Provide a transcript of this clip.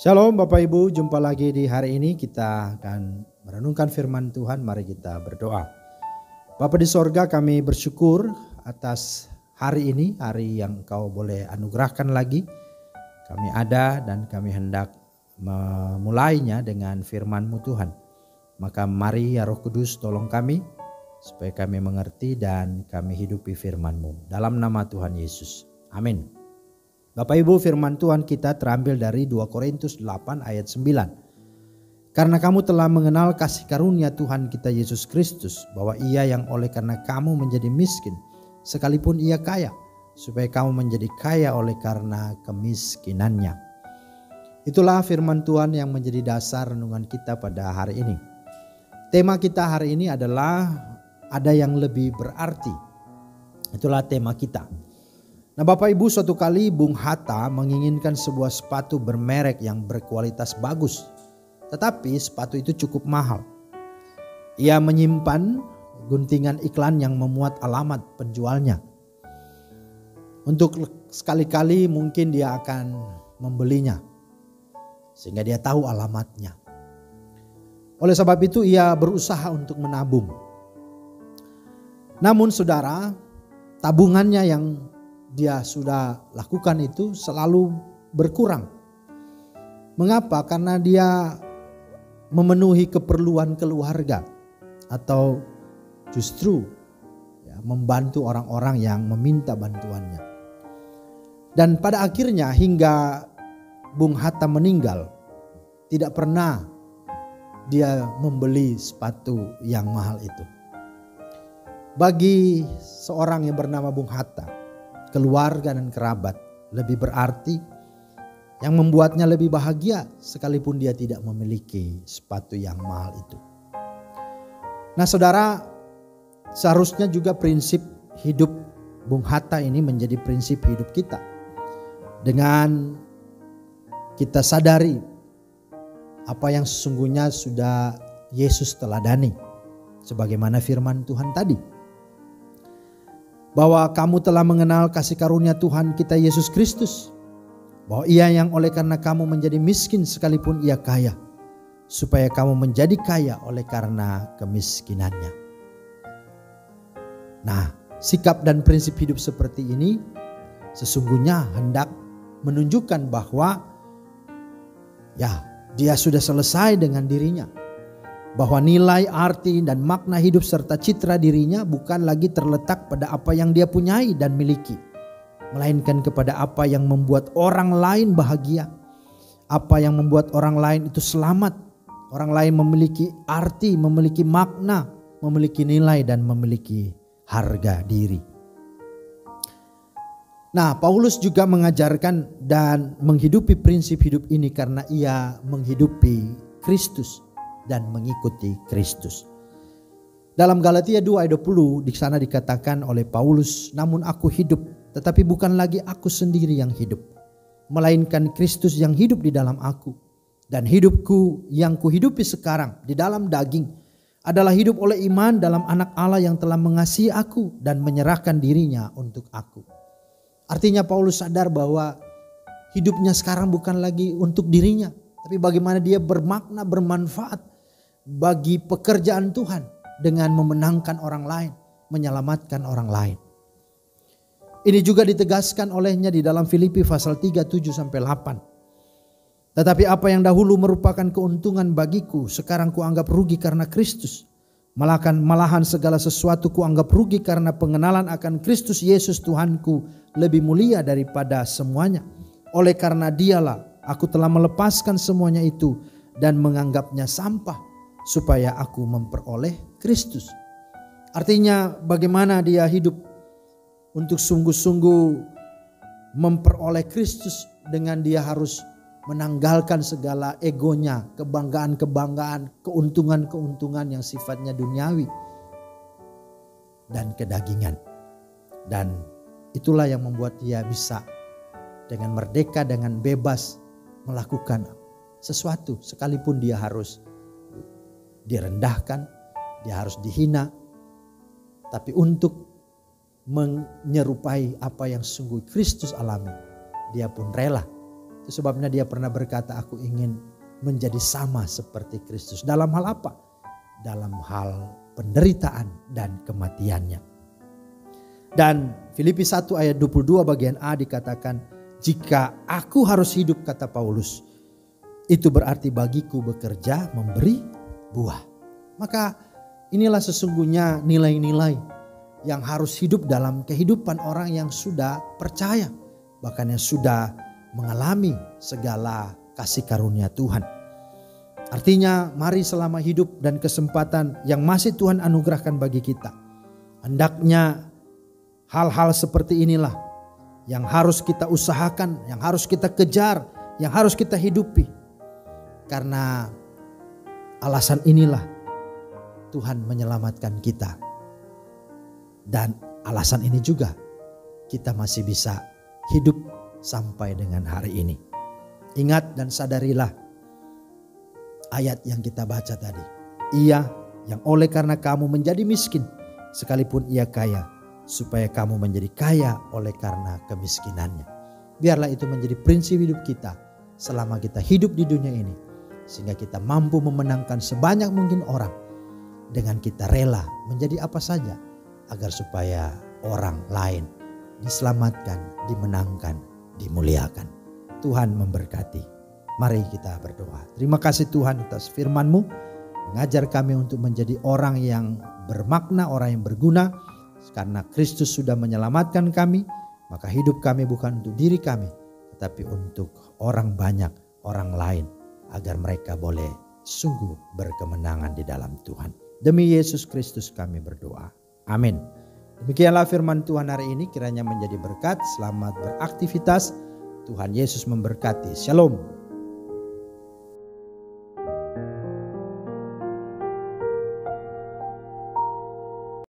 Shalom Bapak Ibu, jumpa lagi di hari ini kita akan merenungkan firman Tuhan. Mari kita berdoa. Bapa di sorga, kami bersyukur atas hari ini, hari yang Engkau boleh anugerahkan lagi. Kami ada dan kami hendak memulainya dengan firman-Mu Tuhan. Maka mari ya Roh Kudus tolong kami supaya kami mengerti dan kami hidupi firman-Mu. Dalam nama Tuhan Yesus. Amin. Bapak Ibu, firman Tuhan kita terambil dari 2 Korintus 8 ayat 9. Karena kamu telah mengenal kasih karunia Tuhan kita Yesus Kristus, bahwa Ia yang oleh karena kamu menjadi miskin, sekalipun Ia kaya, supaya kamu menjadi kaya oleh karena kemiskinannya. Itulah firman Tuhan yang menjadi dasar renungan kita pada hari ini. Tema kita hari ini adalah ada yang lebih berarti. Itulah tema kita. Nah Bapak Ibu, suatu kali Bung Hatta menginginkan sebuah sepatu bermerek yang berkualitas bagus. Tetapi sepatu itu cukup mahal. Ia menyimpan guntingan iklan yang memuat alamat penjualnya. Untuk sekali-kali mungkin dia akan membelinya. Sehingga dia tahu alamatnya. Oleh sebab itu ia berusaha untuk menabung. Namun saudara, tabungannya yang dia sudah lakukan itu selalu berkurang. Mengapa? Karena dia memenuhi keperluan keluarga atau justru membantu orang-orang yang meminta bantuannya. Dan pada akhirnya hingga Bung Hatta meninggal, tidak pernah dia membeli sepatu yang mahal itu. Bagi seorang yang bernama Bung Hatta, keluarga dan kerabat lebih berarti, yang membuatnya lebih bahagia sekalipun dia tidak memiliki sepatu yang mahal itu. Nah saudara, seharusnya juga prinsip hidup Bung Hatta ini menjadi prinsip hidup kita. Dengan kita sadari apa yang sesungguhnya sudah Yesus teladani. Sebagaimana firman Tuhan tadi. Bahwa kamu telah mengenal kasih karunia Tuhan kita Yesus Kristus. Bahwa Ia yang oleh karena kamu menjadi miskin sekalipun Ia kaya, supaya kamu menjadi kaya oleh karena kemiskinannya. Nah, sikap dan prinsip hidup seperti ini sesungguhnya hendak menunjukkan bahwa dia sudah selesai dengan dirinya. Bahwa nilai, arti, dan makna hidup serta citra dirinya bukan lagi terletak pada apa yang dia punyai dan miliki. Melainkan kepada apa yang membuat orang lain bahagia. Apa yang membuat orang lain itu selamat. Orang lain memiliki arti, memiliki makna, memiliki nilai, dan memiliki harga diri. Nah, Paulus juga mengajarkan dan menghidupi prinsip hidup ini karena ia menghidupi Kristus dan mengikuti Kristus. Dalam Galatia 2 ayat 20 di sana dikatakan oleh Paulus, namun aku hidup, tetapi bukan lagi aku sendiri yang hidup, melainkan Kristus yang hidup di dalam aku. Dan hidupku yang kuhidupi sekarang di dalam daging adalah hidup oleh iman dalam Anak Allah yang telah mengasihi aku dan menyerahkan dirinya untuk aku. Artinya Paulus sadar bahwa hidupnya sekarang bukan lagi untuk dirinya, tapi bagaimana dia bermakna, bermanfaat bagi pekerjaan Tuhan dengan memenangkan orang lain, menyelamatkan orang lain. Ini juga ditegaskan olehnya di dalam Filipi pasal 3, 7-8. Tetapi apa yang dahulu merupakan keuntungan bagiku, sekarang kuanggap rugi karena Kristus. Malahan segala sesuatu kuanggap rugi karena pengenalan akan Kristus Yesus Tuhanku lebih mulia daripada semuanya. Oleh karena Dialah aku telah melepaskan semuanya itu dan menganggapnya sampah, supaya aku memperoleh Kristus. Artinya bagaimana dia hidup untuk sungguh-sungguh memperoleh Kristus dengan dia harus menanggalkan segala egonya, kebanggaan-kebanggaan, keuntungan-keuntungan yang sifatnya duniawi dan kedagingan. Dan itulah yang membuat dia bisa dengan merdeka, dengan bebas melakukan sesuatu sekalipun dia harus direndahkan, dia harus dihina, tapi untuk menyerupai apa yang sungguh Kristus alami, dia pun rela Itu sebabnya dia pernah berkata, aku ingin menjadi sama seperti Kristus. Dalam hal apa? Dalam hal penderitaan dan kematiannya. Dan Filipi 1 ayat 22 bagian A dikatakan, jika aku harus hidup, kata Paulus, itu berarti bagiku bekerja memberi buah. Maka inilah sesungguhnya nilai-nilai yang harus hidup dalam kehidupan orang yang sudah percaya. Bahkan yang sudah mengalami segala kasih karunia Tuhan. Artinya mari selama hidup dan kesempatan yang masih Tuhan anugerahkan bagi kita, hendaknya hal-hal seperti inilah yang harus kita usahakan, yang harus kita kejar, yang harus kita hidupi. Karena alasan inilah Tuhan menyelamatkan kita. Dan alasan ini juga kita masih bisa hidup sampai dengan hari ini. Ingat dan sadarilah ayat yang kita baca tadi. Ia yang oleh karena kamu menjadi miskin, sekalipun ia kaya, supaya kamu menjadi kaya oleh karena kemiskinannya. Biarlah itu menjadi prinsip hidup kita selama kita hidup di dunia ini. Sehingga kita mampu memenangkan sebanyak mungkin orang dengan kita rela menjadi apa saja agar supaya orang lain diselamatkan, dimenangkan, dimuliakan. Tuhan memberkati. Mari kita berdoa. Terima kasih Tuhan atas firman-Mu, mengajar kami untuk menjadi orang yang bermakna, orang yang berguna. Karena Kristus sudah menyelamatkan kami, maka hidup kami bukan untuk diri kami, tetapi untuk orang banyak, orang lain, agar mereka boleh sungguh berkemenangan di dalam Tuhan. Demi Yesus Kristus kami berdoa. Amin. Demikianlah firman Tuhan hari ini, kiranya menjadi berkat. Selamat beraktivitas. Tuhan Yesus memberkati. Shalom.